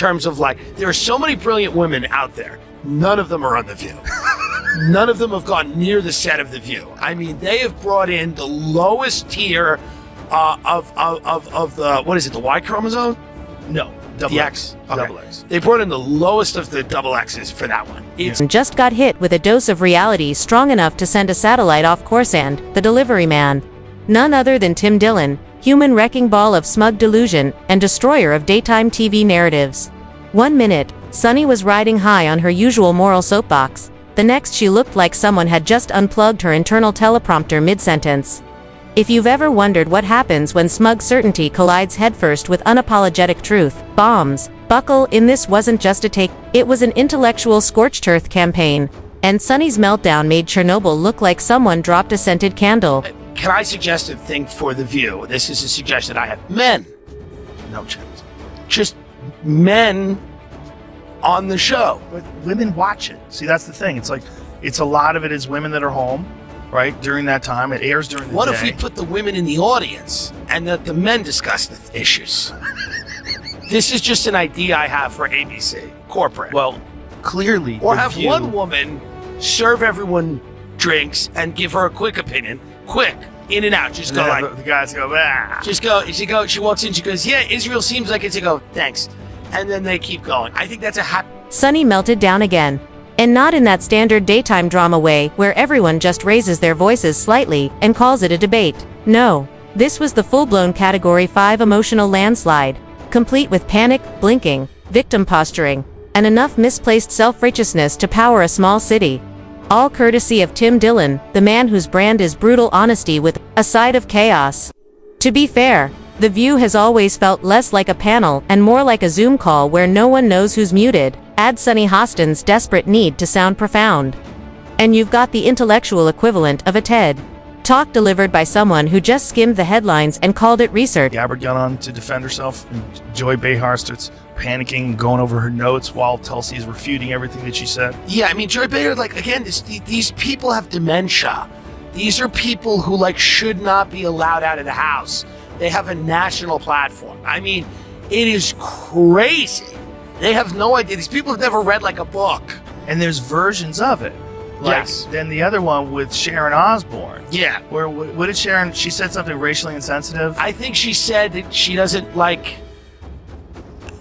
terms of like, there are so many brilliant women out there. None of them are on The View. None of them have gone near the set of The View. I mean, they have brought in the lowest tier of the, what is it, the Y chromosome? No, double the X. Okay. Double X. They brought in the lowest of the double X's for that one. It's just got hit with a dose of reality strong enough to send a satellite off course, and the delivery man, none other than Tim Dillon, human wrecking ball of smug delusion and destroyer of daytime TV narratives. 1 minute, Sunny was riding high on her usual moral soapbox. The next, she looked like someone had just unplugged her internal teleprompter mid-sentence. If you've ever wondered what happens when smug certainty collides headfirst with unapologetic truth, bombs, buckle in. This wasn't just a take, it was an intellectual scorched earth campaign. And Sunny's meltdown made Chernobyl look like someone dropped a scented candle. Can I suggest a thing for The View? This is a suggestion I have. Men. No chance. Just men on the show. But women watch it. See, that's the thing. It's like, it's a lot of it is women that are home, right? During that time. It airs during the day. What if we put the women in the audience and that the men discuss the issues? This is just an idea I have for ABC, corporate. Well, clearly. Or have one woman serve everyone drinks and give her a quick opinion. Quick, in and out. Just go like, the guys go, ah. Just go, she walks in, she goes, yeah, Israel seems like it's a go, thanks. And then they keep going. I think that's a happy. Sunny melted down again. And not in that standard daytime drama way where everyone just raises their voices slightly and calls it a debate. No. This was the full-blown Category 5 emotional landslide, complete with panic, blinking, victim posturing, and enough misplaced self-righteousness to power a small city. All courtesy of Tim Dillon, the man whose brand is brutal honesty with a side of chaos. To be fair, The View has always felt less like a panel and more like a Zoom call where no one knows who's muted. Add Sunny Hostin's desperate need to sound profound, and you've got the intellectual equivalent of a TED Talk delivered by someone who just skimmed the headlines and called it research. Gabbard got on to defend herself, and Joy Behar starts panicking, going over her notes while Tulsi is refuting everything that she said. Yeah, I mean, Joy Behar, like, again, these people have dementia. These are people who, like, should not be allowed out of the house. They have a national platform. I mean, it is crazy. They have no idea. These people have never read, like, a book. And there's versions of it. Like, Yes. Then the other one with Sharon Osbourne. Yeah. Where, what did Sharon, she said something racially insensitive? I think she said that she doesn't, like,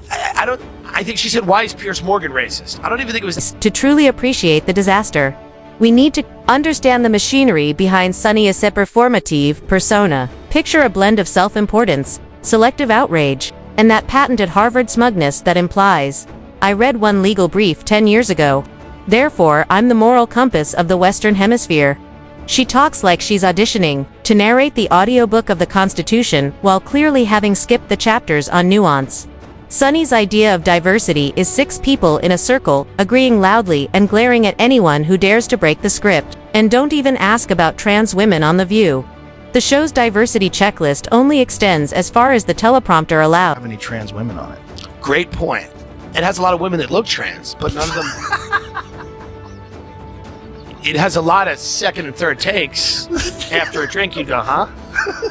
I think she said, why is Piers Morgan racist? I don't even think it was. To truly appreciate the disaster, we need to understand the machinery behind Sunny's performative persona. Picture a blend of self-importance, selective outrage, and that patented Harvard smugness that implies, I read one legal brief 10 years ago, therefore I'm the moral compass of the Western Hemisphere. She talks like she's auditioning to narrate the audiobook of the Constitution while clearly having skipped the chapters on nuance. Sunny's idea of diversity is 6 people in a circle, agreeing loudly and glaring at anyone who dares to break the script. And don't even ask about trans women on The View. The show's diversity checklist only extends as far as the teleprompter allows. Have any trans women on it? Great point. It has a lot of women that look trans, but none of them. It has a lot of second and third takes. After a drink, you go, huh?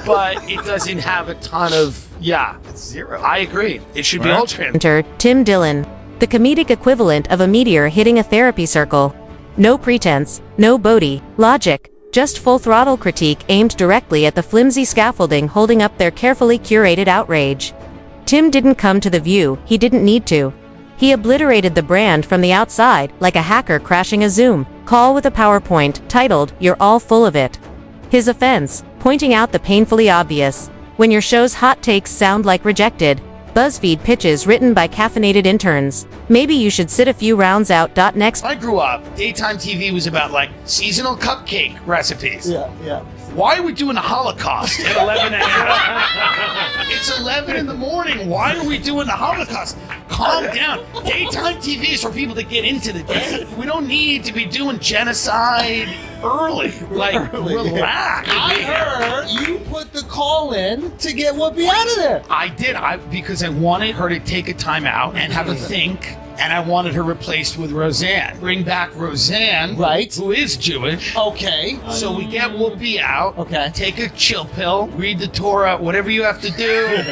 But it doesn't have a ton of, yeah. It's 0. I agree. It should be all trans. Enter Tim Dillon, the comedic equivalent of a meteor hitting a therapy circle. No pretense, no Bodhi, logic, just full-throttle critique aimed directly at the flimsy scaffolding holding up their carefully curated outrage. Tim didn't come to The View, he didn't need to. He obliterated the brand from the outside, like a hacker crashing a Zoom call with a PowerPoint titled, "You're all full of it." His offense, pointing out the painfully obvious. When your show's hot takes sound like rejected BuzzFeed pitches written by caffeinated interns, maybe you should sit a few rounds out. Next. When I grew up, daytime TV was about, like, seasonal cupcake recipes. Yeah. Why are we doing the Holocaust at 11 a.m.? It's 11 in the morning. Why are we doing the Holocaust? Calm down. Daytime TV is for people to get into the day. We don't need to be doing genocide early. Like, relax. I heard you put the call in to get Whoopi out of there. I did. Because I wanted her to take a time out and have a think. And I wanted her replaced with Roseanne. Bring back Roseanne, Right. who is Jewish. Okay. So we get Whoopi out. Okay. Take a chill pill, read the Torah, whatever you have to do.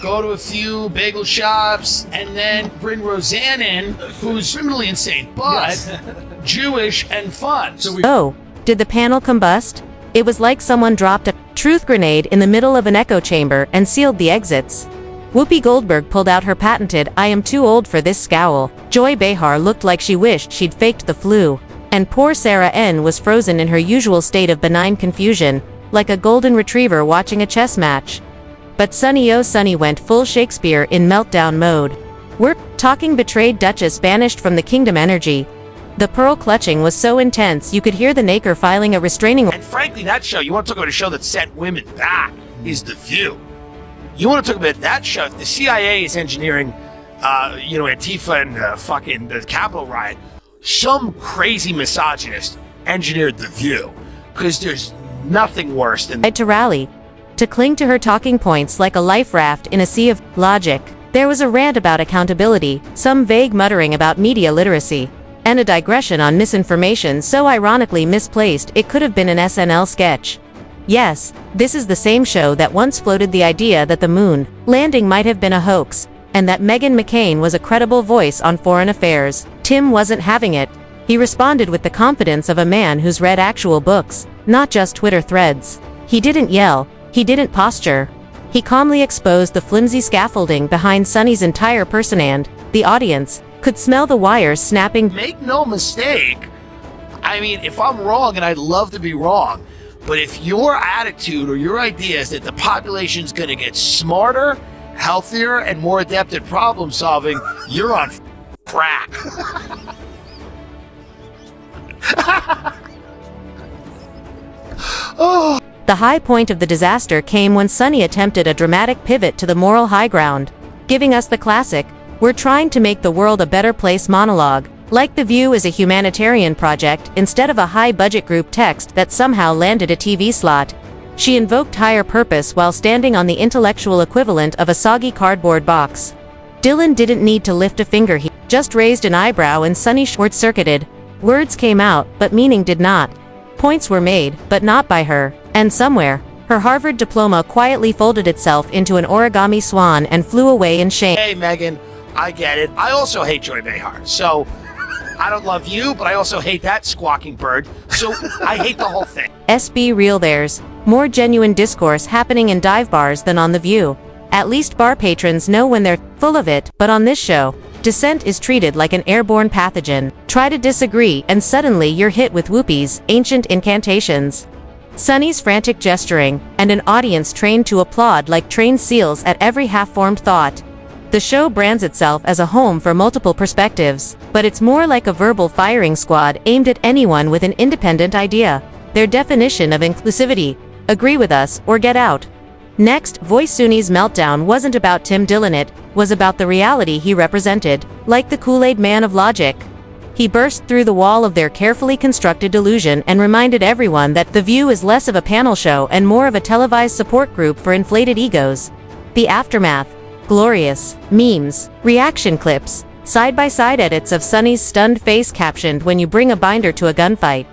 go to a few bagel shops, and then bring Roseanne in, who's criminally insane, but Jewish and fun. Oh, did the panel combust? It was like someone dropped a truth grenade in the middle of an echo chamber and sealed the exits. Whoopi Goldberg pulled out her patented "I am too old for this" scowl. Joy Behar looked like she wished she'd faked the flu. And poor Sarah N. was frozen in her usual state of benign confusion, like a golden retriever watching a chess match. But Sunny Oh Sunny went full Shakespeare in meltdown mode. We're talking betrayed Duchess banished from the kingdom energy. The pearl clutching was so intense you could hear the Naker filing a restraining. And frankly, that show, you want to talk about a show that set women back, is The View. You want to talk about that show, the CIA is engineering, Antifa and fucking the Capitol riot. Some crazy misogynist engineered The View, because there's nothing worse than To rally, to cling to her talking points like a life raft in a sea of logic. There was a rant about accountability, some vague muttering about media literacy, and a digression on misinformation so ironically misplaced it could have been an SNL sketch. Yes, this is the same show that once floated the idea that the moon landing might have been a hoax, and that Meghan McCain was a credible voice on foreign affairs. Tim wasn't having it. He responded with the confidence of a man who's read actual books, not just Twitter threads. He didn't yell, he didn't posture. He calmly exposed the flimsy scaffolding behind Sunny's entire person, and the audience could smell the wires snapping. Make no mistake, I mean, if I'm wrong, and I'd love to be wrong, but if your attitude or your idea is that the population's going to get smarter, healthier, and more adept at problem solving, you're on crack. The high point of the disaster came when Sunny attempted a dramatic pivot to the moral high ground, giving us the classic, "We're trying to make the world a better place" monologue. Like The View is a humanitarian project instead of a high-budget group text that somehow landed a TV slot. She invoked higher purpose while standing on the intellectual equivalent of a soggy cardboard box. Dillon didn't need to lift a finger, he just raised an eyebrow and Sunny short-circuited. Words came out, but meaning did not. Points were made, but not by her. And somewhere, her Harvard diploma quietly folded itself into an origami swan and flew away in shame. Hey, Megan, I get it. I also hate Joy Behar, so I don't love you, but I also hate that squawking bird, so I hate the whole thing. SB real, there's more genuine discourse happening in dive bars than on The View. At least bar patrons know when they're full of it, but on this show, dissent is treated like an airborne pathogen. Try to disagree and suddenly you're hit with Whoopi's ancient incantations, Sunny's frantic gesturing, and an audience trained to applaud like trained seals at every half-formed thought. The show brands itself as a home for multiple perspectives, but it's more like a verbal firing squad aimed at anyone with an independent idea. Their definition of inclusivity: agree with us or get out. Next, Voice Sunni's meltdown wasn't about Tim Dillon, it was about the reality he represented, like the Kool-Aid man of logic. He burst through the wall of their carefully constructed delusion and reminded everyone that The View is less of a panel show and more of a televised support group for inflated egos. The aftermath: glorious memes, reaction clips, side-by-side edits of Sunny's stunned face captioned "When you bring a binder to a gunfight."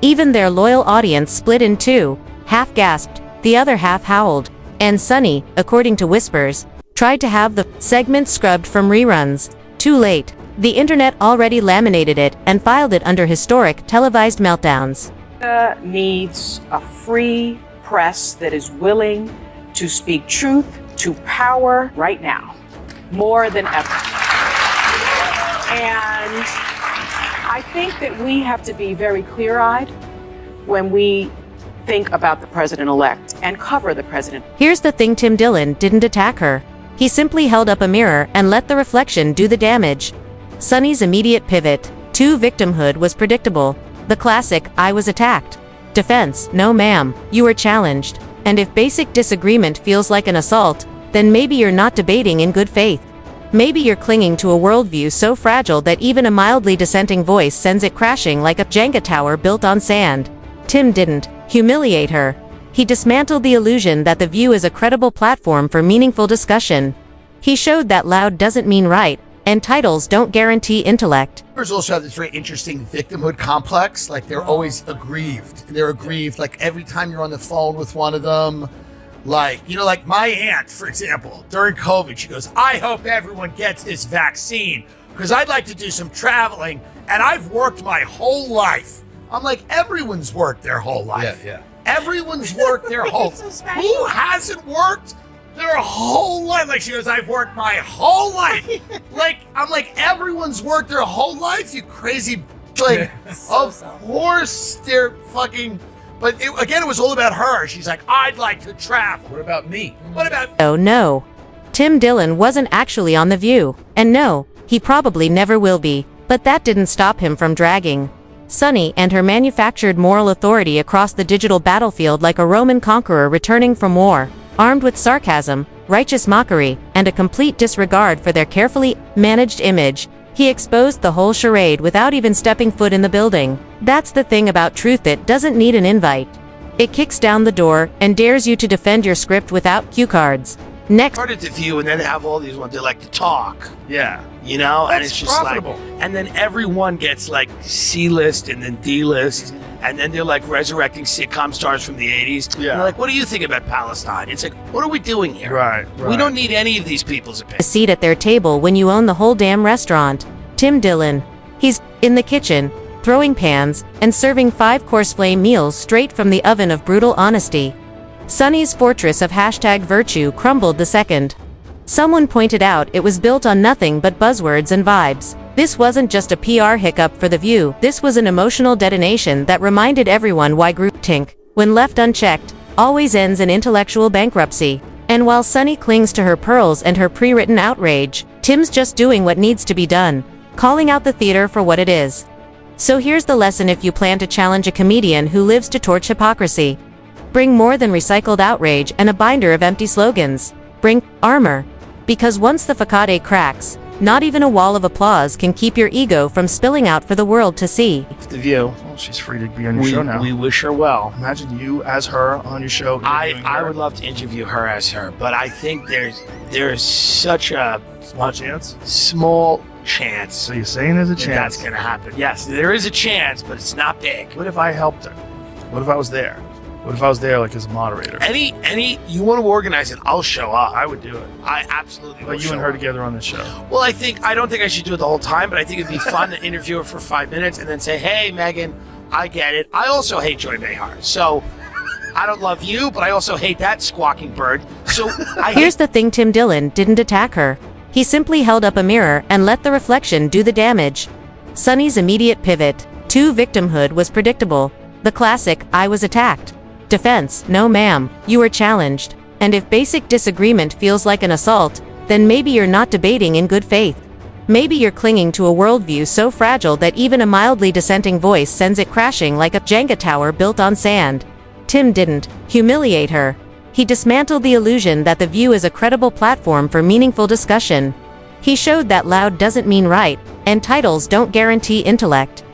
Even their loyal audience split in two, half gasped, the other half howled, and Sunny, according to whispers, tried to have the segment scrubbed from reruns. Too late. The internet already laminated it and filed it under historic televised meltdowns. Needs a free press that is willing to speak truth to power right now, more than ever. And I think that we have to be very clear-eyed when we think about the president-elect and cover the president. Here's the thing: Tim Dillon didn't attack her. He simply held up a mirror and let the reflection do the damage. Sunny's immediate pivot to victimhood was predictable. The classic "I was attacked" defense: no ma'am, you were challenged. And if basic disagreement feels like an assault, then maybe you're not debating in good faith. Maybe you're clinging to a worldview so fragile that even a mildly dissenting voice sends it crashing like a Jenga tower built on sand. Tim didn't humiliate her. He dismantled the illusion that The View is a credible platform for meaningful discussion. He showed that loud doesn't mean right, and titles don't guarantee intellect. Members also have this very interesting victimhood complex, like they're always aggrieved. They're aggrieved, like every time you're on the phone with one of them, Like, like my aunt, for example, during COVID, she goes, I hope everyone gets this vaccine because I'd like to do some traveling and I've worked my whole life. I'm like, everyone's worked their whole life. Yeah. Everyone's worked their whole Who hasn't worked their whole life? Like, she goes, I've worked my whole life. Like, I'm like, everyone's worked their whole life, you crazy. Like, of course they're fucking. But again, it was all about her. She's like, I'd like to travel. What about me? What about? Oh no. Tim Dillon wasn't actually on The View. And no, he probably never will be. But that didn't stop him from dragging Sunny and her manufactured moral authority across the digital battlefield like a Roman conqueror returning from war, armed with sarcasm, righteous mockery, and a complete disregard for their carefully managed image. He exposed the whole charade without even stepping foot in the building. That's the thing about truth, it doesn't need an invite. It kicks down the door and dares you to defend your script without cue cards. Next, Started to view and then have all these ones that like to talk, Yeah. and That's it's just profitable. like, and then everyone gets like C-list and then D-list, and then they're like resurrecting sitcom stars from the 80s. And Yeah. they're like, what do you think about Palestine? It's like, what are we doing here? Right. We don't need any of these people's a opinions. seat at their table when you own the whole damn restaurant. Tim Dillon. He's in the kitchen, throwing pans, and serving 5-course flame meals straight from the oven of brutal honesty. Sunny's fortress of #virtue crumbled the second someone pointed out it was built on nothing but buzzwords and vibes. This wasn't just a PR hiccup for The View, this was an emotional detonation that reminded everyone why groupthink, when left unchecked, always ends in intellectual bankruptcy. And while Sunny clings to her pearls and her pre-written outrage, Tim's just doing what needs to be done, calling out the theater for what it is. So here's the lesson if you plan to challenge a comedian who lives to torch hypocrisy. Bring more than recycled outrage and a binder of empty slogans. Bring armor. Because once the facade cracks, not even a wall of applause can keep your ego from spilling out for the world to see. The View. Well, she's free to be on your show now. We wish her well. Imagine you as her on your show. interviewing I her. would love to interview her as her, but I think there's such a Small chance. small chance So you're saying there's a that chance. that's going to happen. Yes, there is a chance, but it's not big. What if I helped her? What if I was there? What if I was there like as a moderator? Any you want to organize it, I'll show up. I would do it. I absolutely will But you show and her up. together on the show. Well, I don't think I should do it the whole time, but I think it'd be fun to interview her for 5 minutes and then say, hey, Megan, I get it. I also hate Joy Behar. So I don't love you, but I also hate that squawking bird. So Here's the thing, Tim Dillon didn't attack her. He simply held up a mirror and let the reflection do the damage. Sunny's immediate pivot to victimhood was predictable. The classic, I was attacked. Defense, no ma'am, you were challenged. And if basic disagreement feels like an assault, then maybe you're not debating in good faith. Maybe you're clinging to a worldview so fragile that even a mildly dissenting voice sends it crashing like a Jenga tower built on sand. Tim didn't humiliate her. He dismantled the illusion that The View is a credible platform for meaningful discussion. He showed that loud doesn't mean right, and titles don't guarantee intellect.